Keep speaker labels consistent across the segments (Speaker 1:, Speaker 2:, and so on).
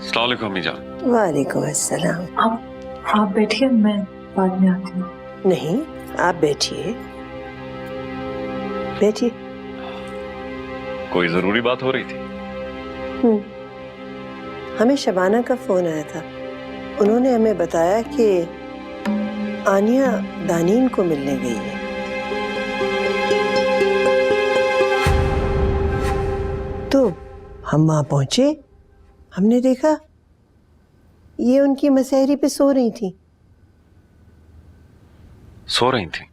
Speaker 1: अस्सलाम वालेकुम अम्मी जान।
Speaker 2: वालेकुम अस्सलाम।
Speaker 3: आप बैठिए, मैं बाद में आती हूँ।
Speaker 2: नहीं, आप बैठिए बैठिए।
Speaker 1: कोई जरूरी बात हो रही थी?
Speaker 2: हमें शबाना का फोन आया था। उन्होंने हमें बताया कि आनिया दानीन को मिलने गई है। तो हम वहां पहुंचे, हमने देखा ये उनकी मसहरी पे सो रही थी।
Speaker 1: सो रही थी?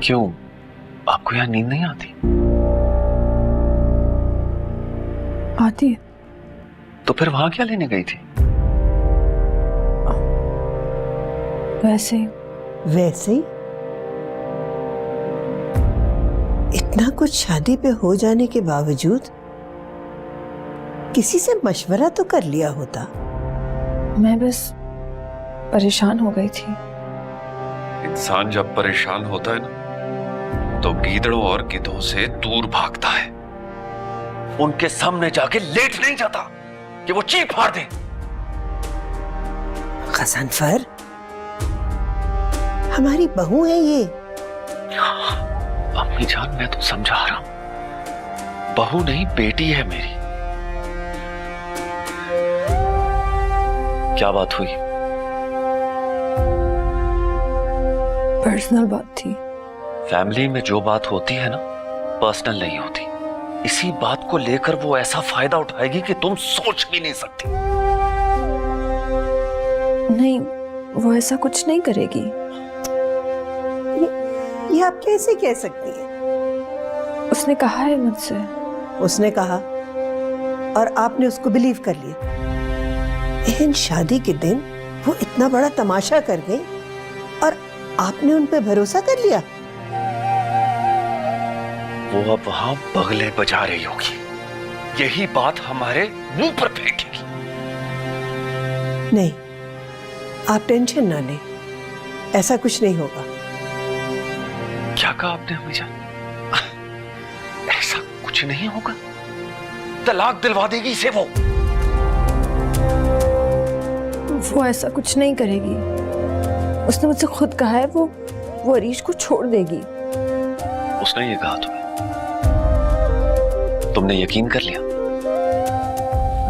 Speaker 1: क्यों, आपको यहाँ नींद नहीं आती?
Speaker 3: आती है।
Speaker 1: तो फिर वहां क्या लेने गई थी?
Speaker 3: वैसे
Speaker 2: वैसे ही इतना कुछ शादी पे हो जाने के बावजूद किसी से मशवरा तो कर लिया होता।
Speaker 3: मैं बस परेशान हो गई थी।
Speaker 1: इंसान जब परेशान होता है ना तो गीदड़ों और गिद्धों से दूर भागता है। उनके सामने जाके लेट नहीं जाता कि वो चीख फाड़ दे।
Speaker 2: गज़नफर, हमारी बहू है ये।
Speaker 1: अम्मी जान, मैं तो समझा रहा हूं, बहू नहीं बेटी है मेरी। क्या बात हुई?
Speaker 3: पर्सनल बात थी।
Speaker 1: फैमिली में जो बात होती है ना, पर्सनल नहीं होती। इसी बात को लेकर वो ऐसा फायदा उठाएगी कि तुम सोच भी नहीं सकती।
Speaker 3: नहीं, वो ऐसा कुछ नहीं करेगी।
Speaker 2: ये आप कैसे कह सकती है?
Speaker 3: उसने कहा है मुझसे।
Speaker 2: उसने कहा और आपने उसको बिलीव कर लिया। लेकिन शादी के दिन वो इतना बड़ा तमाशा कर गई और आपने उन पे भरोसा कर लिया।
Speaker 1: वो अब वहां बगले बजा रही होगी, यही बात हमारे मुंह पर फेंकेगी।
Speaker 2: नहीं, आप टेंशन ना लें, ऐसा कुछ नहीं होगा।
Speaker 1: क्या कहा आपने अम्मी जान? ऐसा कुछ नहीं होगा? तलाक दिलवा देगी इसे वो।
Speaker 3: वो ऐसा कुछ नहीं करेगी। उसने मुझसे खुद कहा है वो अरीश को छोड़ देगी।
Speaker 1: उसने ये कहा तुमने यकीन कर लिया?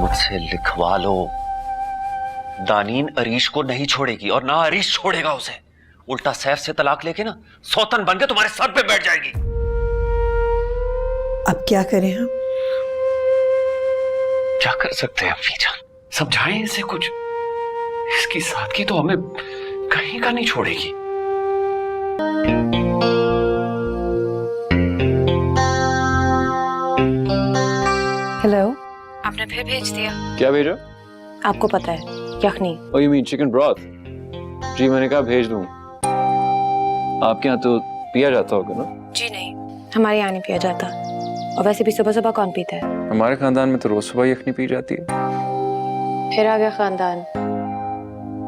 Speaker 1: मुझसे लिखवा लो, दानीन अरीश को नहीं छोड़ेगी और ना अरीश छोड़ेगा उसे। उल्टा सैफ से तलाक लेके ना सौतन बन के तुम्हारे सर पे बैठ जाएगी।
Speaker 2: अब क्या करें हम?
Speaker 1: क्या कर सकते हैं अम्मी जान? समझाएं इसे कुछ। इसकी सादगी तो हमें कहीं का नहीं छोड़ेगी।
Speaker 4: हेलो, आपने फिर भेज दिया?
Speaker 5: क्या भेजा?
Speaker 4: आपको पता है, यखनी।
Speaker 5: Oh, you mean chicken broth? जी मैंने कहा भेज दूं। आपके यहाँ तो पिया जाता होगा ना?
Speaker 4: जी नहीं, हमारे यहाँ नहीं पिया जाता। और वैसे भी सुबह सुबह कौन पीता है?
Speaker 5: हमारे खानदान में तो रोज सुबह यखनी पी जाती है।
Speaker 4: फिर आ गया खानदान।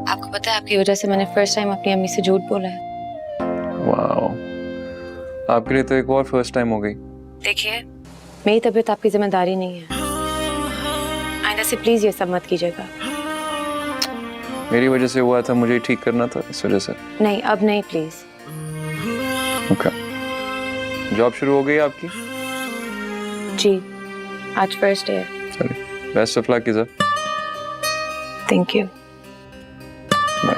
Speaker 4: आपको पता है, आपकी वजह से मैंने फर्स्ट टाइम अपनी अम्मी से झूठ बोला है।
Speaker 5: वाओ, आपके लिए तो एक और फर्स्ट टाइम हो गई।
Speaker 4: देखिए, मेरी तबीयत आपकी जिम्मेदारी नहीं है। आइंदा से प्लीज ये सब मत कीजिएगा।
Speaker 5: मेरी वजह से हुआ था, मुझे ठीक करना था, इस वजह से।
Speaker 4: नहीं, अब नहीं, प्लीज।
Speaker 5: ओके। जॉब शुरू हो गई आपकी?
Speaker 4: जी, आज फर्स्ट डे है।
Speaker 5: चलिए, best of luck is.
Speaker 4: Thank you.
Speaker 5: Bye.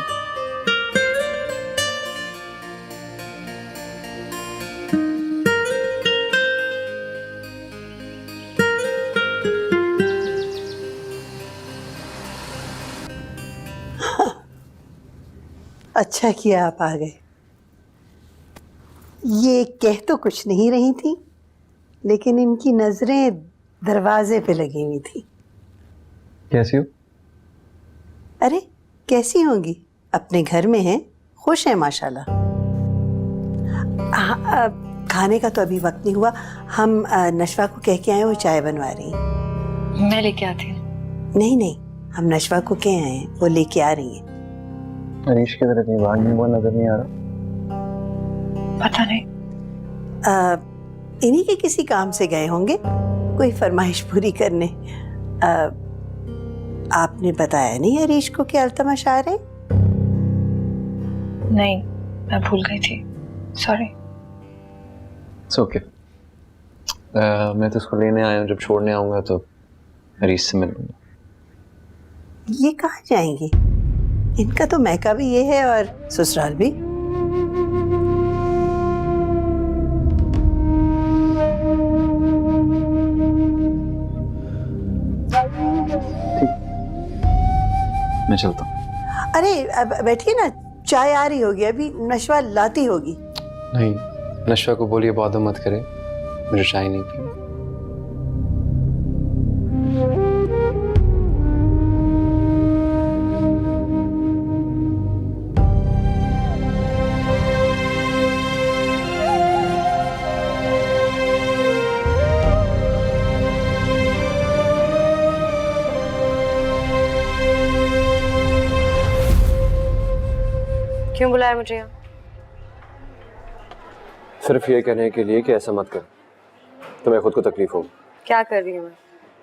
Speaker 2: अच्छा किया आप आ गए। ये कह तो कुछ नहीं रही थी, लेकिन इनकी नजरें दरवाजे पे लगी हुई थी।
Speaker 5: कैसी हो?
Speaker 2: अरे कैसी होंगी, अपने घर में हैं, खुश हैं माशाल्लाह। खाने का तो अभी वक्त नहीं हुआ। हम नशवा को कह के आए, वो चाय बनवा रही हैं।
Speaker 4: मैं लेके आती हूँ।
Speaker 2: नहीं नहीं, हम नशवा को कह आए हैं, वो लेके आ रही हैं।
Speaker 5: अरीश की तरह कहीं भागने हुआ नजर नहीं आ रहा।
Speaker 4: पता नहीं।
Speaker 2: इन्हीं के किसी काम से गए होंगे, कोई फरमाइश पूरी करने। आपने बताया नहीं हरीश को कि अल्तमश आ रहे?
Speaker 3: नहीं, मैं भूल गई थी, सॉरी।
Speaker 5: It's okay. मैं तो इसको लेने आया हूँ, जब छोड़ने आऊँगा तो हरीश से मिलूंगा।
Speaker 2: ये कहाँ जाएंगी? इनका तो मैका भी ये है और ससुराल भी।
Speaker 5: मैं चलता हूँ।
Speaker 2: अरे अब बैठिए ना, चाय आ रही होगी, अभी नशवा लाती होगी।
Speaker 5: नहीं, नशवा को बोलिए बहुत मत करे, मुझे चाय नहीं पी।
Speaker 4: क्यों बुलाया मुझे यहाँ?
Speaker 6: सिर्फ ये कहने के लिए कि ऐसा मत कर, तुम्हें खुद को तकलीफ होगी।
Speaker 4: क्या कर रही हूँ मैं?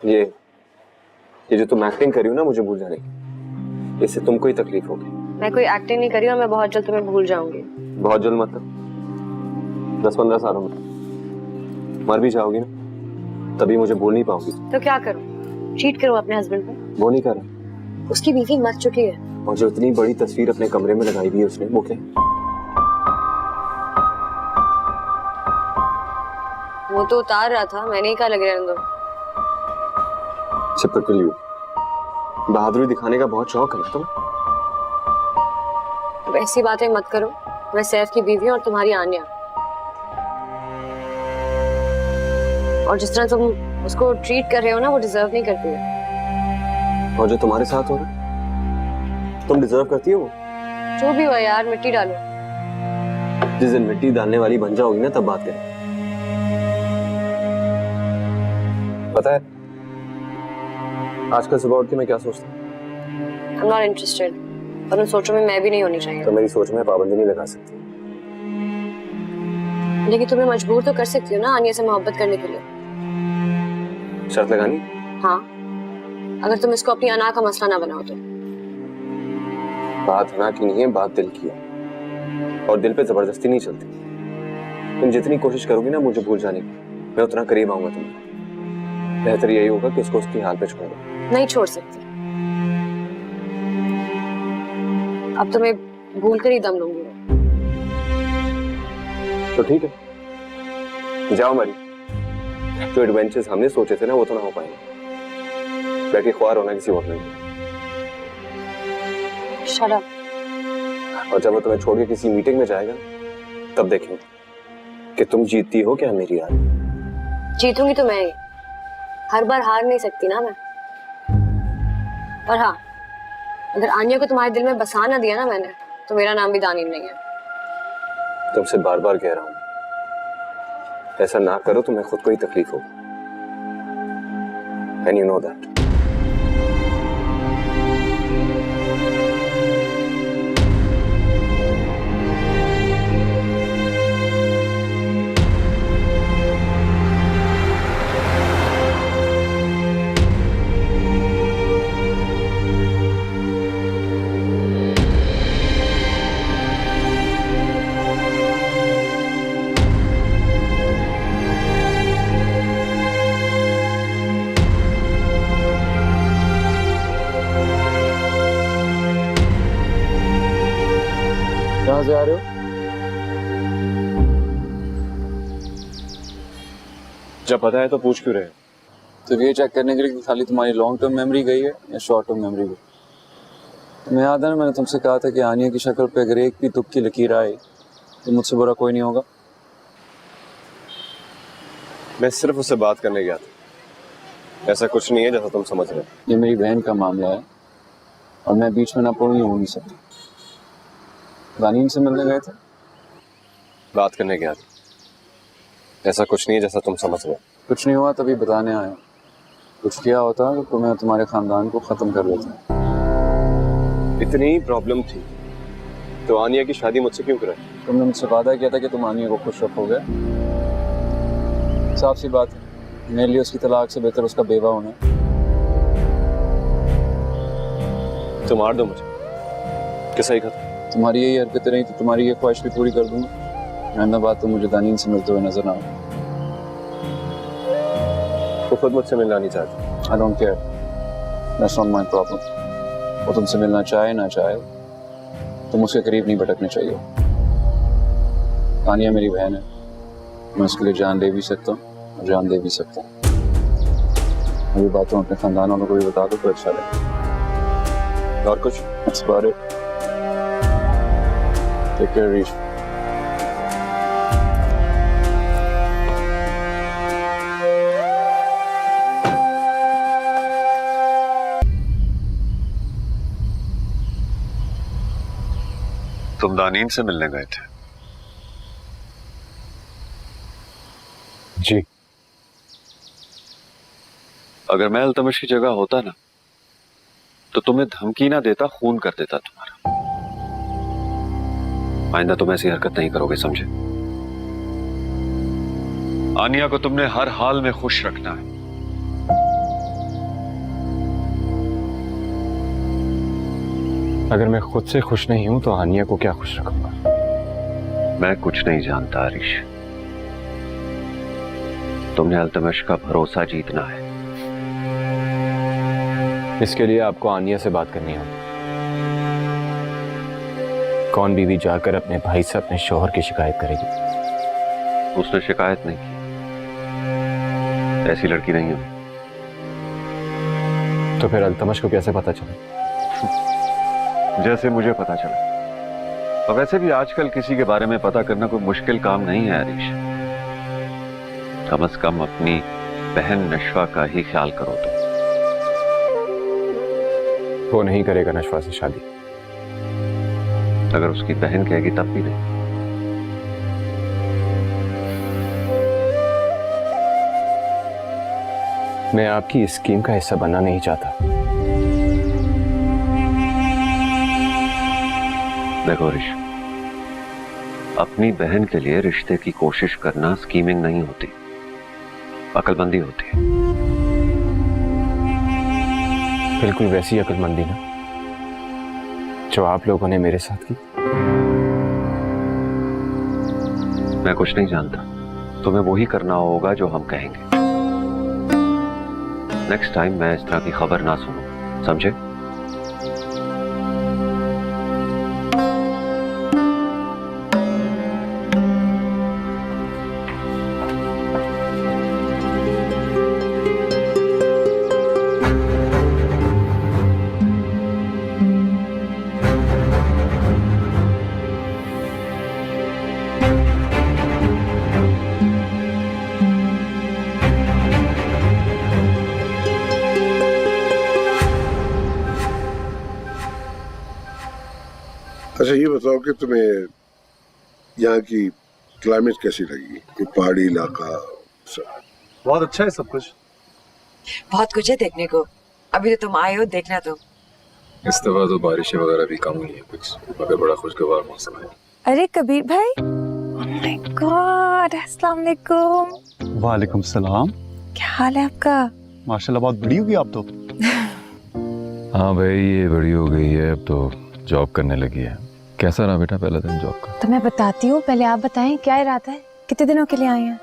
Speaker 6: ये जो तुम एक्टिंग कर रही हो ना मुझे भूल जाने की, इससे तुमको ही तकलीफ होगी।
Speaker 4: मैं कोई एक्टिंग नहीं कर रही हूँ, मैं बहुत जल्द तुम्हें भूल जाऊंगी।
Speaker 6: बहुत जल्द मतलब 10-15 सालों में मर भी जाओगी ना, तभी मुझे भूल नहीं पाओगी।
Speaker 4: तो क्या करूँ? चीट करूँ अपने हस्बैंड पे?
Speaker 6: वो नहीं कर रहा।
Speaker 4: उसकी बीवी मर चुकी है।
Speaker 6: और जो इतनी बड़ी तस्वीर अपने कमरे में लगाई हुई है उसने, वो क्या?
Speaker 4: वो तो उतार रहा था, मैंने ही कहा लगे रहने दो।
Speaker 6: चिपक लियो, बहादुरी दिखाने का बहुत शौक है ना तुम्हें?
Speaker 4: अब ऐसी बातें मत करो, मैं सैफ की बीवी हूँ और तुम्हारी आन्या। और जिस तरह तुम उसको ट्रीट कर रहे हो ना, वो डिजर्व नहीं करती है।
Speaker 6: और जो तुम्हारे साथ हो रहा है, तुम डिजर्व करती हो?
Speaker 4: जो भी हो यार, मिट्टी डालो।
Speaker 6: जिस दिन मिट्टी डालने वाली बन जाओगी ना, तब बात करें। पता है आजकल सुबह उठ के मैं क्या सोचता हूँ?
Speaker 4: I'm not interested। और उन सोचों में मैं भी नहीं होनी चाहिए।
Speaker 6: तो मेरी सोच में पाबंदी नहीं लगा सकती।
Speaker 4: लेकिन तुम्हें मजबूर तो कर सकती हो ना आनिया से मोहब्बत करने के लिए।
Speaker 6: शर्त लगानी?
Speaker 4: हाँ, अगर तुम इसको अपनी अना का मसला ना बनाओ तो।
Speaker 6: बात अना की नहीं है, बात दिल की है, और दिल पे जबरदस्ती नहीं चलती। तुम जितनी कोशिश करोगी ना मुझे भूल जाने की, मैं उतना करीब आऊंगा तुम्हें। बेहतर यही होगा कि उसको उसकी हाल पे छोड़ दो।
Speaker 4: नहीं छोड़ सकती। अब तो मैं भूल कर ही दम लूंगी।
Speaker 6: तो ठीक है, जाओ मरी। जो एडवेंचर्स हमने सोचे थे ना, वो तो ना हो पाएंगे। बैठ के ख्वार होना किसी और नहीं।
Speaker 4: Shut up।
Speaker 6: और जब वो तुम्हें छोड़ के किसी मीटिंग में जाएगा, तब देखेंगे कि तुम जीतती हो क्या मेरी हार।
Speaker 4: जीतूंगी तो मैं ही, हर बार हार नहीं सकती ना मैं। और हाँ, अगर आन्या को तुम्हारे दिल में बसा ना दिया ना मैंने, तो मेरा नाम भी दानिन नहीं है।
Speaker 6: तुमसे बार बार कह रहा हूं, ऐसा ना करो, तुम्हें खुद को ही तकलीफ होगी। And you know that। कहाँ से आ रहे हो? जब पता है तो पूछ क्यों रहे हो?
Speaker 5: तो ये चेक करने के लिए कि खाली तुम्हारी लॉन्ग टर्म मेमोरी गई है या शॉर्ट टर्म मेमोरी गई। तुम्हें याद है ना, मैंने तुमसे कहा था कि आनिया की शक्ल पे अगर एक भी दुख की लकीर आए तो मुझसे बुरा कोई नहीं होगा।
Speaker 6: मैं सिर्फ उससे बात करने गया था, ऐसा कुछ नहीं है जैसा तुम समझ रहे हो।
Speaker 5: ये मेरी बहन का मामला है और मैं बीच में ना पड़ूँ, ये हो नहीं सकती। दानीन से मिलने गए थे,
Speaker 6: बात करने गया था, ऐसा कुछ नहीं है जैसा तुम समझ रहे हो।
Speaker 5: कुछ नहीं हुआ तभी बताने आया। कुछ किया होता तो तुम्हें तुम्हारे खानदान को खत्म कर देता।
Speaker 6: इतनी ही प्रॉब्लम थी तो आनिया की शादी मुझसे क्यों कराई?
Speaker 5: तुमने मुझसे वादा किया था कि तुम आनिया को खुश रखोगे। साफ सी बात है, मेरे लिए उसकी तलाक से बेहतर उसका बेवा होना है।
Speaker 6: तो मार दो मुझे, कैसा ही खत्म।
Speaker 5: तुम्हारी यही हरकतें रही तो तुम्हारी ये ख्वाहिश भी पूरी कर दूंगा। रहना बात तो मुझे दानीन से मिलते हुए नजर ना आए।
Speaker 6: वो खुद मुझसे मिलना नहीं चाहती।
Speaker 5: I don't care, that's not my problem. वो तुमसे मिलना चाहे ना चाहे, तुम उसके करीब नहीं भटकने चाहिए। आनिया मेरी बहन है, मैं उसके लिए जान दे भी सकता हूँ और जान दे भी सकता हूँ। ये बात तुम अपने खानदान वालों को भी बता दो तो अच्छा लगे।
Speaker 6: और कुछ?
Speaker 5: That's about it. Take care, Reesh.
Speaker 1: तुम दानीन से मिलने गए थे?
Speaker 6: जी।
Speaker 1: अगर मैं अल्तमश की जगह होता ना तो तुम्हें धमकी ना देता, खून कर देता तुम्हारा। आइंदा तुम ऐसी हरकत नहीं करोगे, समझे? आनिया को तुमने हर हाल में खुश रखना है।
Speaker 6: अगर मैं खुद से खुश नहीं हूं तो आनिया को क्या खुश रखूंगा?
Speaker 1: मैं कुछ नहीं जानता हरीश। तुमने अल्तमश का भरोसा जीतना है।
Speaker 6: इसके लिए आपको आनिया से बात करनी होगी। कौन बीवी जाकर अपने भाई से अपने शौहर की शिकायत करेगी?
Speaker 1: उसने शिकायत नहीं की, ऐसी लड़की नहीं है।
Speaker 6: तो फिर अल्तमश को कैसे पता चला?
Speaker 1: जैसे मुझे पता चला। और वैसे भी आजकल किसी के बारे में पता करना कोई मुश्किल काम नहीं है हरीश। कम से कम अपनी बहन नशवा का ही ख्याल करो तुम।
Speaker 6: वो नहीं करेगा नशवा से शादी।
Speaker 1: अगर उसकी बहन कहेगी तब भी नहीं।
Speaker 6: मैं आपकी स्कीम का हिस्सा बनना नहीं चाहता।
Speaker 1: देखो हरीश, अपनी बहन के लिए रिश्ते की कोशिश करना स्कीमिंग नहीं होती, अक्लमंदी होती है।
Speaker 6: बिल्कुल वैसी अक्लमंदी ना जो आप लोगों ने मेरे साथ की।
Speaker 1: मैं कुछ नहीं जानता, तुम्हें वही करना होगा जो हम कहेंगे। नेक्स्ट टाइम मैं इस तरह की खबर ना सुनूं, समझे?
Speaker 7: अच्छा ये बताओ कि तुम्हें यहाँ की क्लाइमेट कैसी लगी? ये पहाड़ी इलाका सब।
Speaker 8: बहुत अच्छा है सब कुछ।
Speaker 9: बहुत कुछ है देखने को। अभी तो तुम आए हो, देखना तो।
Speaker 5: इस दफा तो बारिशें वगैरह भी कम हुई है कुछ, मगर बड़ा खुशगवार मौसम है।
Speaker 3: अरे कबीर भाई, ओह माय गॉड, अस्सलाम वालेकुम।
Speaker 8: वालेकुम सलाम।
Speaker 3: क्या हाल है आपका?
Speaker 8: माशाल्लाह बहुत बड़ी होगी आप तो।
Speaker 10: हाँ भाई, ये बड़ी हो गई है, अब तो जॉब करने लगी है। कैसा रहा बेटा पहला दिन जॉब का?
Speaker 3: तो मैं बताती हूँ, पहले आप बताएं क्या इरादा है? कितने दिनों के लिए आए हैं?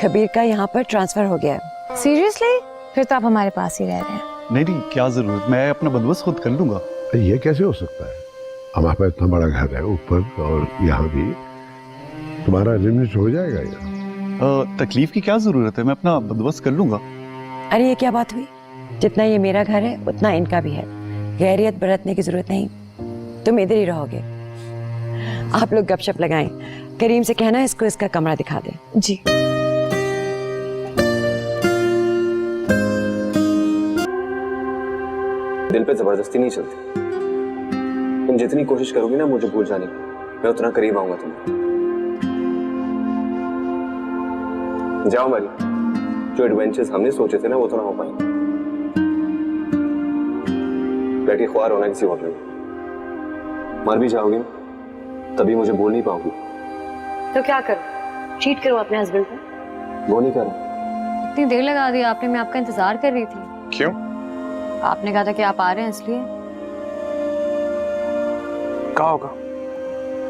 Speaker 9: कबीर का यहाँ पर ट्रांसफर हो गया है।
Speaker 3: सीरियसली? फिर तो आप हमारे पास ही रह रहे हैं।
Speaker 8: नहीं नहीं, क्या जरूरत, मैं अपना बंदोबस्त खुद कर लूंगा।
Speaker 7: ये कैसे हो सकता है? हमारे पास इतना बड़ा घर है ऊपर और यहाँ भी, तुम्हारा लिमिट हो जाएगा यहाँ।
Speaker 8: तकलीफ की क्या जरूरत है, मैं अपना बंदोबस्त कर लूंगा।
Speaker 9: अरे ये क्या बात हुई? जितना ये मेरा घर है उतना इनका भी है। गैरियत बरतने की जरूरत नहीं, तुम इधर ही रहोगे। आप लोग गपशप लगाएं। करीम से कहना इसको इसका कमरा दिखा दे।
Speaker 3: जी।
Speaker 6: दिल पे जबरदस्ती नहीं चलती। तुम जितनी कोशिश करोगी ना मुझे भूल जाने की, मैं उतना करीब आऊंगा तुम्हें। जाओ मारी, जो एडवेंचर्स हमने सोचे थे ना वो तो ना हो पाएंगे। बैठी ख्वार होना किसी होटल में। मर भी जाओगी तभी मुझे बोल नहीं पाओगी।
Speaker 4: तो क्या करूं? चीट करूं अपने हस्बैंड को?
Speaker 6: वो नहीं कर रहा।
Speaker 4: इतनी देर लगा दी आपने, मैं आपका इंतजार कर रही थी।
Speaker 6: क्यों?
Speaker 4: आपने कहा था कि आप आ रहे हैं इसलिए।
Speaker 6: कहा होगा,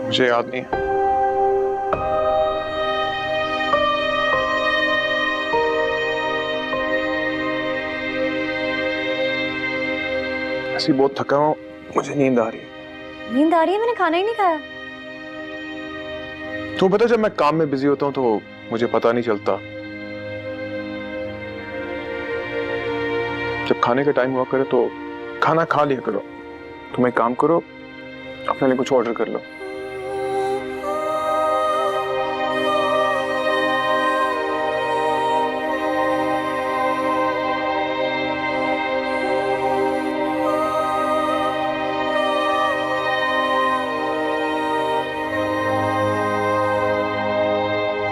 Speaker 6: मुझे याद नहीं है। ऐसी बहुत थका हूँ, मुझे नींद आ रही है।
Speaker 4: नींद आ रही है? मैंने खाना ही नहीं खाया।
Speaker 6: तो पता, जब मैं काम में बिजी होता हूँ तो मुझे पता नहीं चलता। जब खाने का टाइम हुआ करे तो खाना खा लिया करो। तुम एक काम करो, अपने लिए कुछ ऑर्डर कर लो।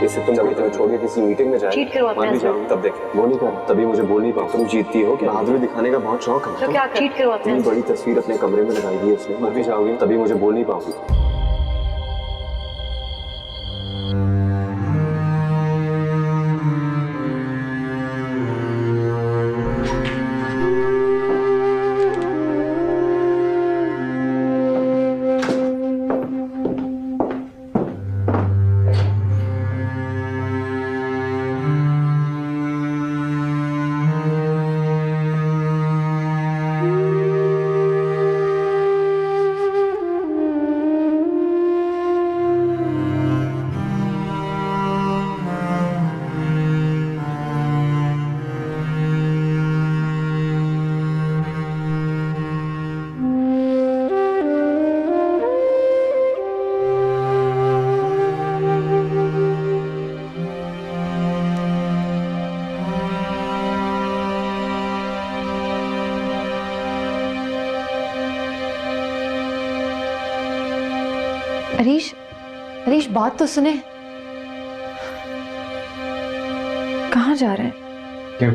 Speaker 6: इससे तुम कभी तुम्हें छोड़ के किसी मीटिंग में जाए,
Speaker 4: चीट करवाते हैं
Speaker 6: जाओ, तब देखे। वो नहीं कर, तभी मुझे बोल नहीं पाऊँ। तुम जीतती हो क्या? बहादुरी दिखाने का बहुत शौक है।
Speaker 4: तो क्या चीट करवाते हैं?
Speaker 6: बड़ी तस्वीर अपने कमरे में लगाई है उसने। मर भी जाओगी तभी मुझे बोल नहीं पाओगी।
Speaker 3: हरीश, हरीश बात तो सुने। कहाँ जा रहे हैं?
Speaker 6: क्यों?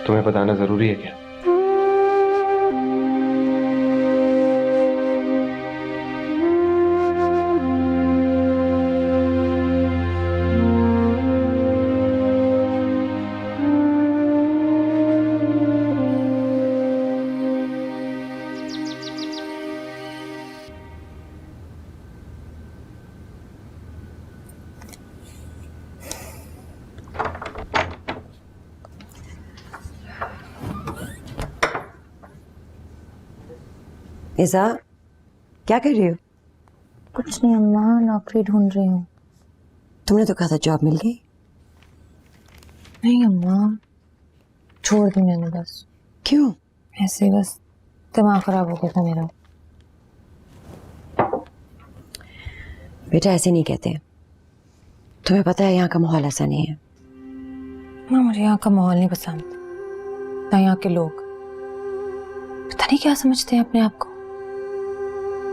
Speaker 6: तुम्हें बताना जरूरी है क्या?
Speaker 9: इज़ा, क्या कर रही हो?
Speaker 3: कुछ नहीं अम्मा, नौकरी ढूंढ रही हूँ।
Speaker 9: तुमने तो कहा था जॉब मिल गई।
Speaker 3: नहीं अम्मा, छोड़ दी मैंने बस।
Speaker 9: क्यों?
Speaker 3: ऐसे ही बस दिमाग खराब हो गया था मेरा।
Speaker 9: बेटा ऐसे नहीं कहते। तुम्हें पता है यहाँ का माहौल ऐसा नहीं है।
Speaker 3: माँ, मुझे यहाँ का माहौल नहीं पसंद, ना यहाँ के लोग। पता नहीं क्या समझते हैं अपने आप को,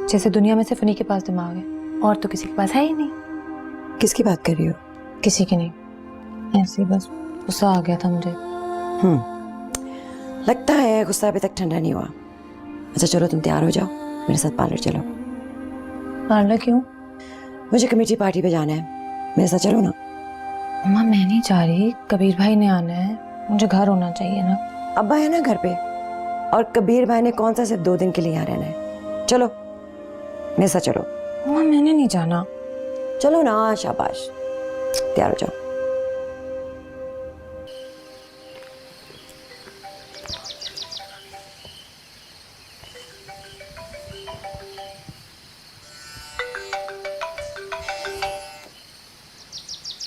Speaker 3: जैसे दुनिया में सिर्फ उन्हीं के पास दिमाग है और तो किसी के पास है ही नहीं।
Speaker 9: किसकी बात कर रही हो?
Speaker 3: किसी की नहीं, ऐसे ही बस गुस्सा आ गया था मुझे।
Speaker 9: लगता है गुस्सा अभी तक ठंडा नहीं हुआ। अच्छा चलो तुम तैयार हो जाओ, मेरे साथ पार्लर चलो।
Speaker 3: पार्लर क्यों?
Speaker 9: मुझे कमेटी पार्टी पे जाना है, मेरे साथ चलो ना।
Speaker 3: अम्मा मैं नहीं जा रही, कबीर भाई ने आना है, मुझे घर होना चाहिए ना।
Speaker 9: अब्बा है ना घर पे, और कबीर भाई ने कौन सा सिर्फ 2 दिन के लिए यहाँ रहना है। चलो मेरे साथ चलो।
Speaker 3: अम्मा मैंने नहीं जाना।
Speaker 9: चलो ना, शाबाश, तैयार हो जाओ।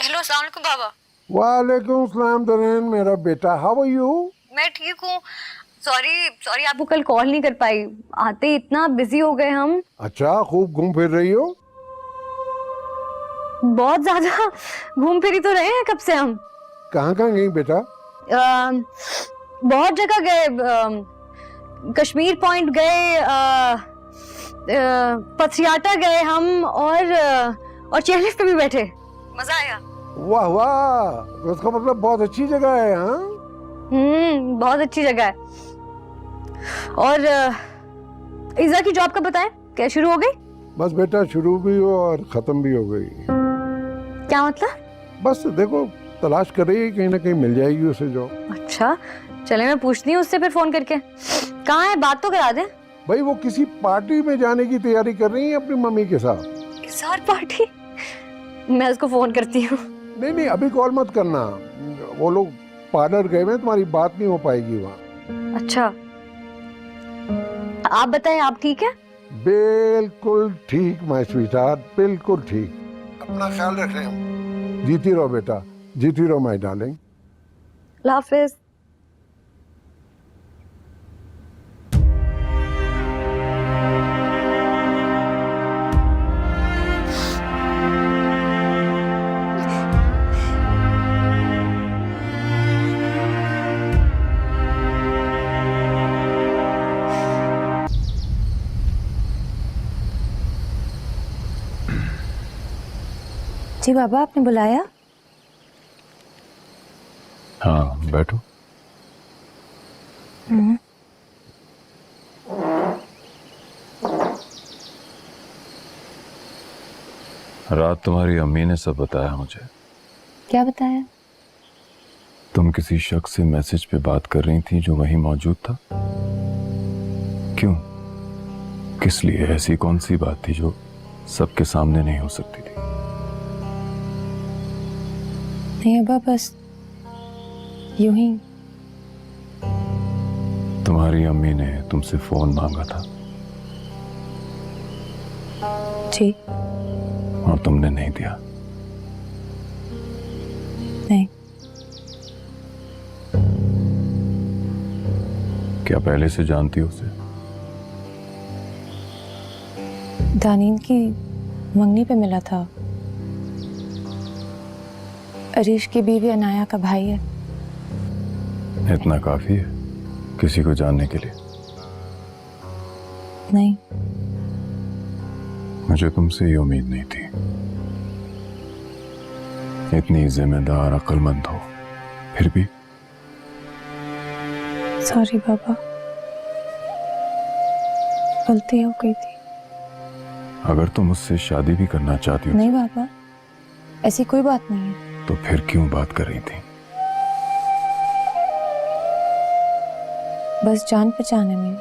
Speaker 4: हेलो, अस्सलाम वालेकुम बाबा।
Speaker 7: वालेकुम सलाम दरेन, मेरा बेटा, हाउ आर यू?
Speaker 4: मैं ठीक हूँ। सॉरी आपको कल कॉल नहीं कर पाई, आते ही इतना बिजी हो गए हम।
Speaker 7: अच्छा, खूब घूम फिर रही हो?
Speaker 4: बहुत ज्यादा घूम फिरी तो रहे हैं कब से हम।
Speaker 7: कहाँ कहाँ गई बेटा?
Speaker 4: बहुत जगह गए, कश्मीर पॉइंट गए, पथियाटा गए हम, और चेयरलिफ्ट पे भी बैठे, मजा आया।
Speaker 7: वाह वाह, तो उसका मतलब बहुत अच्छी जगह है। हाँ,
Speaker 4: बहुत अच्छी जगह है। और इज़ा की जॉब का बताएं, क्या शुरू हो गई?
Speaker 7: बस बेटा, शुरू भी हो और खत्म भी हो गई।
Speaker 4: क्या मतलब?
Speaker 7: बस देखो तलाश कर रही है, कहीं ना कहीं मिल जाएगी उसे जॉब।
Speaker 4: अच्छा चले मैं पूछती हूँ उससे फिर फोन करके। कहाँ है, बात तो करा दे।
Speaker 7: भाई वो किसी पार्टी में जाने की तैयारी कर रही है अपनी मम्मी के साथ।
Speaker 4: किसार पार्टी? मैं उसको फोन करती हूँ।
Speaker 7: नहीं नहीं अभी कॉल मत करना, वो लोग पार्लर गए हुए हैं, तुम्हारी बात नहीं हो पाएगी वहाँ।
Speaker 4: अच्छा आप बताएं, आप ठीक है?
Speaker 7: बिल्कुल ठीक माय स्वीटहार्ट, बिल्कुल ठीक। अपना ख्याल रख रहे हम। जीती रहो बेटा, जीती रहो माय डार्लिंग।
Speaker 4: अल्लाह हाफिज।
Speaker 3: जी बाबा, आपने बुलाया?
Speaker 10: हाँ बैठो। रात तुम्हारी अम्मी ने सब बताया मुझे।
Speaker 3: क्या बताया?
Speaker 10: तुम किसी शख्स से मैसेज पे बात कर रही थी जो वहीं मौजूद था। क्यों, किस लिए? ऐसी कौन सी बात थी जो सबके सामने नहीं हो सकती थी?
Speaker 3: नहीं अब्बा, बस यूं ही।
Speaker 10: तुम्हारी अम्मी ने तुमसे फोन मांगा था
Speaker 3: जी।
Speaker 10: और तुमने नहीं दिया।
Speaker 3: नहीं।
Speaker 10: क्या पहले से जानती हो उसे?
Speaker 3: दानीन की मंगनी पे मिला था। अरीश की बीवी अनाया का भाई है।
Speaker 10: इतना काफी है किसी को जानने के लिए?
Speaker 3: नहीं।
Speaker 10: मुझे तुमसे ये उम्मीद नहीं थी। इतनी जिम्मेदार, अक्लमंद हो, फिर भी।
Speaker 3: सॉरी बाबा, गलती हो गई थी।
Speaker 10: अगर तुम मुझसे शादी भी करना चाहती हो
Speaker 3: नहीं बाबा, ऐसी कोई बात नहीं है।
Speaker 10: तो फिर क्यों बात कर रही थी?
Speaker 3: बस जान पहचान है मेरी।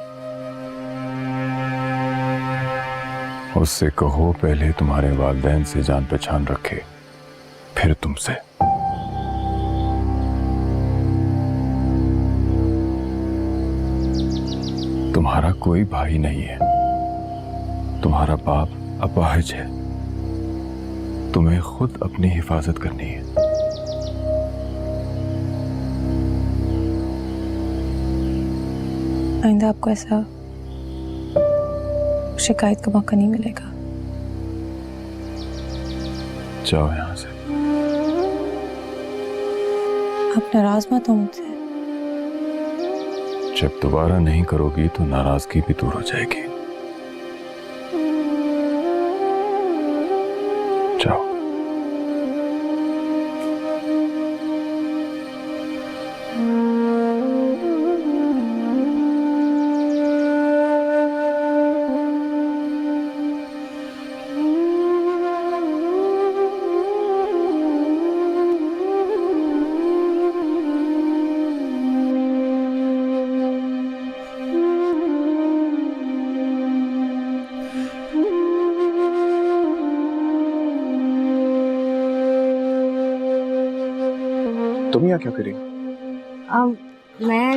Speaker 10: उससे कहो पहले तुम्हारे वालिदैन से जान पहचान रखे, फिर तुमसे। तुम्हारा कोई भाई नहीं है, तुम्हारा बाप अपाहिज है। तुम्हें खुद अपनी हिफाजत करनी है।
Speaker 3: आइंदा आपको ऐसा शिकायत का मौका नहीं मिलेगा।
Speaker 10: जाओ यहां से।
Speaker 3: आप नाराज मत हो मुझसे।
Speaker 10: जब दोबारा नहीं करोगी तो नाराजगी भी दूर हो जाएगी। जाओ।
Speaker 6: तुम यहाँ क्या करी?
Speaker 4: मैं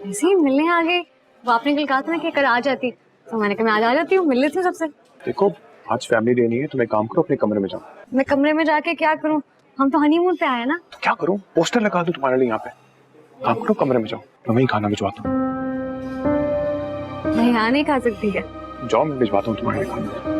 Speaker 4: ऐसे ही मिलने आ गई। वो आपने कल कहा था ना कि कल आ जाती, तो मैंने कहा मैं आज आ जाती हूँ, मिल लेती हूँ सबसे।
Speaker 6: देखो आज फैमिली डे नहीं है, तुम एक काम करो अपने कमरे में जाओ।
Speaker 4: मैं कमरे में जाके क्या करूँ? हम तो हनीमून पे आए हैं ना।
Speaker 6: तो क्या करूँ, पोस्टर लगा दूँ तुम्हारे लिए यहाँ पे। काम करो कमरे में जाओ, मैं वहीं खाना भिजवाता हूँ।
Speaker 4: मैं यहाँ नहीं खा सकती है।
Speaker 6: जाओ मैं भिजवाता हूँ तुम्हारे लिए खाना।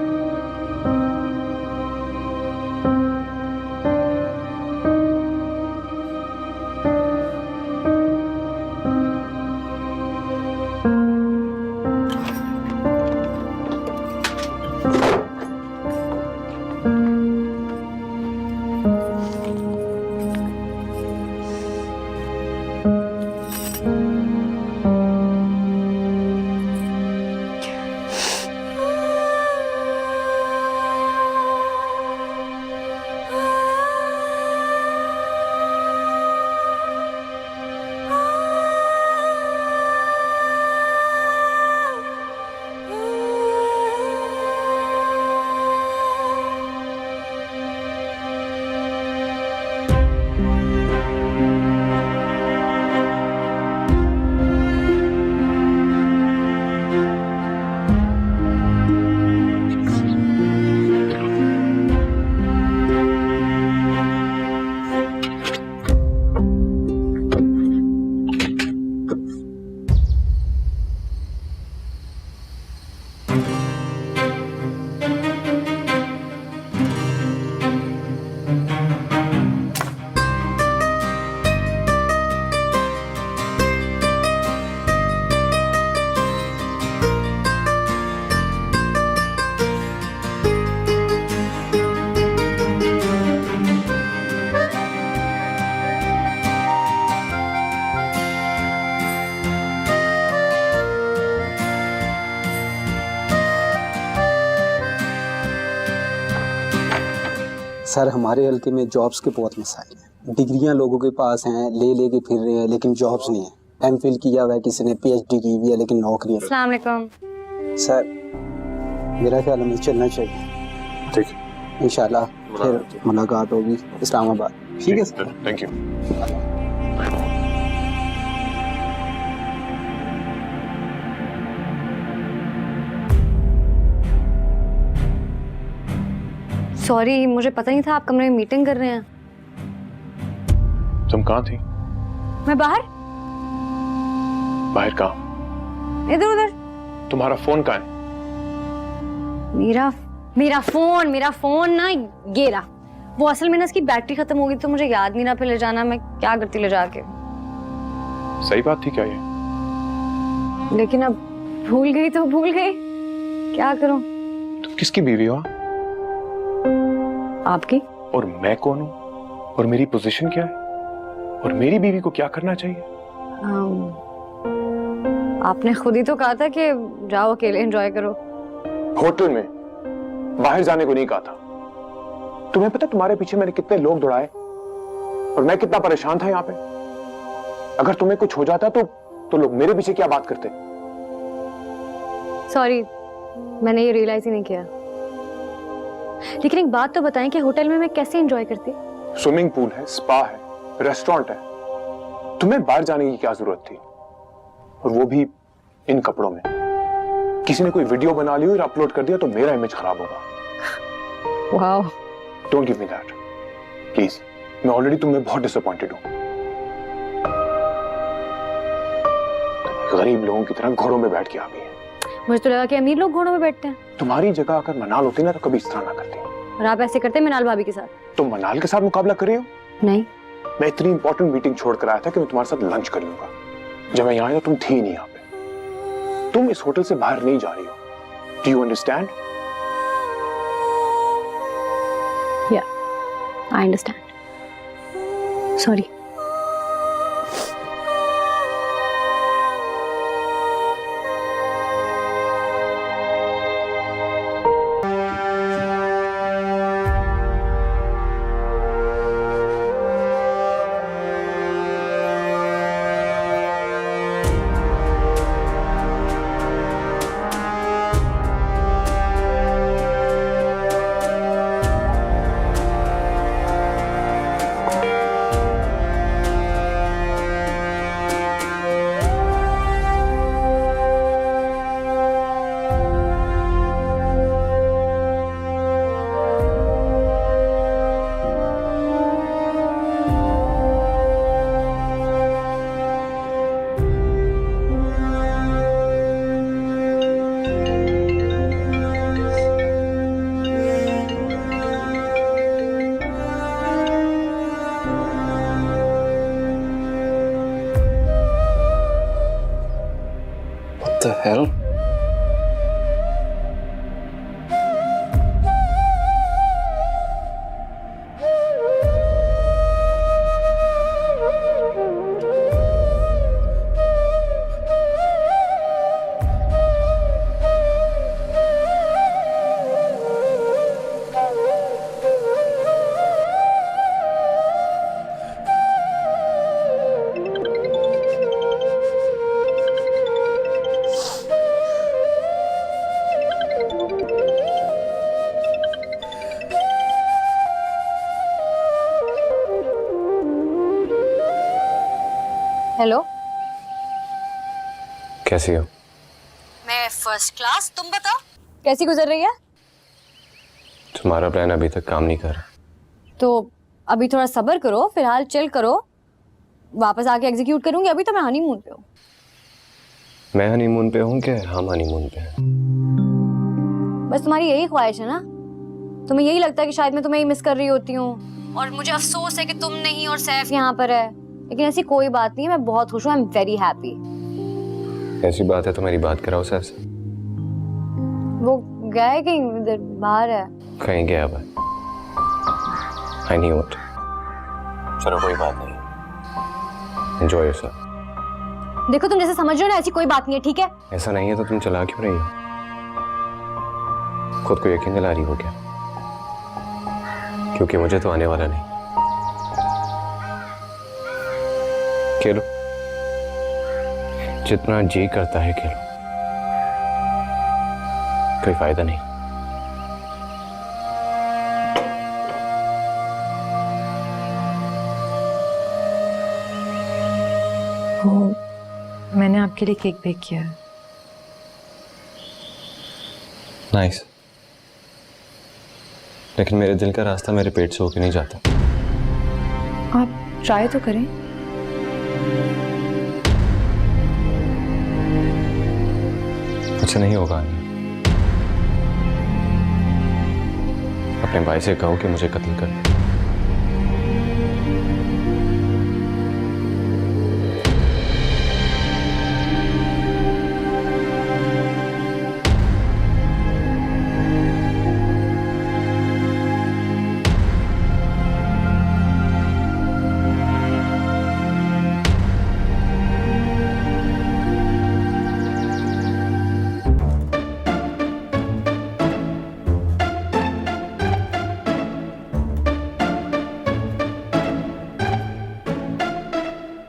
Speaker 11: सर हमारे हल्के में जॉब्स के बहुत मसाइल हैं। डिग्रियां लोगों के पास हैं, ले के फिर रहे हैं, लेकिन जॉब्स नहीं है। एमफिल किया हुआ है, किसी ने पीएचडी की हुई है, लेकिन नौकरी है।
Speaker 4: अस्सलाम वालेकुम।
Speaker 11: सर मेरा ख्याल हमें चलना चाहिए।
Speaker 6: ठीक है,
Speaker 11: इंशाल्लाह फिर मुलाकात होगी इस्लामाबाद। ठीक है सर,
Speaker 6: थैंक यू।
Speaker 4: सॉरी, मुझे पता नहीं था आप कमरे में मीटिंग कर रहे हैं।
Speaker 6: तुम कहाँ थी?
Speaker 4: मैं बाहर,
Speaker 6: बाहर कहाँ?
Speaker 4: इधर उधर।
Speaker 6: तुम्हारा फोन कहाँ है?
Speaker 4: मेरा फोन ना ये रहा। वो असल में ना इसकी बैटरी खत्म हो गई तो मुझे याद नहीं रहा फिर ले जाना। मैं क्या करती ले जाके।
Speaker 6: सही बात थी क्या ये?
Speaker 4: लेकिन अब भूल गई तो भूल गई, क्या करूं।
Speaker 6: तुम किसकी बीवी हो?
Speaker 4: आपकी।
Speaker 6: और मैं कौन हूँ? और मेरी पोजीशन क्या है? और मेरी बीवी को क्या करना चाहिए?
Speaker 4: आपने खुद ही तो कहा था कि जाओ अकेले एंजॉय करो।
Speaker 6: होटल में, बाहर जाने को नहीं कहा था। तुम्हें पता तुम्हारे पीछे मैंने कितने लोग दौड़ाए और मैं कितना परेशान था यहाँ पे। अगर तुम्हें कुछ हो जाता तो लोग मेरे पीछे क्या बात करते?
Speaker 4: सॉरी, मैंने ये रियलाइज ही नहीं किया। लेकिन एक बात तो बताएं कि होटल में मैं कैसे एंजॉय करती?
Speaker 6: स्विमिंग पूल है, स्पा है, रेस्टोरेंट है। तुम्हें बाहर जाने की क्या जरूरत थी? और वो भी इन कपड़ों में। किसी ने कोई वीडियो बना ली और अपलोड कर दिया तो मेरा इमेज खराब होगा।
Speaker 4: Wow.
Speaker 6: Don't give me that please. मैं ऑलरेडी तुम्हें बहुत डिसअपॉइंटेड हूं। गरीब लोगों की तरह घोड़ों में बैठ के आ गई है।
Speaker 4: मुझे तो लगा कि अमीर लोग घोड़ों में बैठते हैं।
Speaker 6: तुम्हारी जगह अगर मनाल होती ना तो कभी इस तरह ना करती।
Speaker 4: और आप ऐसे करते मिनाल भाभी के साथ?
Speaker 6: तुम मनाल के साथ मुकाबला कर रही हो?
Speaker 4: नहीं।
Speaker 6: मैं इतनी इंपॉर्टेंट मीटिंग छोड़कर आया था कि मैं तुम्हारे साथ लंच कर लूंगा। जब मैं यहाँ आया तुम थी नहीं यहाँ पे। तुम इस होटल से बाहर नहीं जा रही हो। Do you understand?
Speaker 4: Yeah, I understand. Sorry.
Speaker 6: What the hell?
Speaker 4: Hello.
Speaker 6: कैसी हो?
Speaker 4: मैं फर्स्ट क्लास। तुम बताओ कैसी गुजर रही है?
Speaker 6: तुम्हारा प्लान अभी तक काम नहीं कर रहा।
Speaker 4: तो अभी थोड़ा सब्र करो, फिलहाल चिल करो, वापस आके एग्जीक्यूट करूंगी। अभी तो मैं हनीमून पे हूँ।
Speaker 6: मैं हनीमून पे हूँ क्या हम हनीमून पे हैं?
Speaker 4: बस तुम्हारी यही ख्वाहिश है ना? तुम्हें यही लगता है कि शायद मैं तुम्हें ही मिस कर रही होती हूँ और मुझे अफसोस है कि तुम नहीं और सैफ यहाँ पर है। लेकिन ऐसी कोई बात नहीं है, मैं बहुत खुश हूँ। I am very happy.
Speaker 6: ऐसी बात है तो मेरी बात कराओ सैफ से।
Speaker 4: वो गए कहीं इधर बाहर है।
Speaker 6: कहीं गया भाई? I knew it. चलो कोई बात नहीं, एंजॉय योरसेल्फ।
Speaker 4: देखो तुम जैसे समझ रहे हो ना, ऐसी कोई बात नहीं है, ठीक है?
Speaker 6: ऐसा नहीं है तो तुम चला क्यों रही हो? खुद को यकीन दिला रही हो क्या क्योंकि मुझे तो आने वाला नहीं। खेलो, जितना जी करता है खेलो, कोई फायदा नहीं।
Speaker 3: वो मैंने आपके लिए केक बेक किया है।
Speaker 6: नाइस। लेकिन मेरे दिल का रास्ता मेरे पेट से होके नहीं जाता।
Speaker 3: आप ट्राई तो करें।
Speaker 6: मुझसे नहीं होगा। अपने भाई से कहो कि मुझे कत्ल कर दे।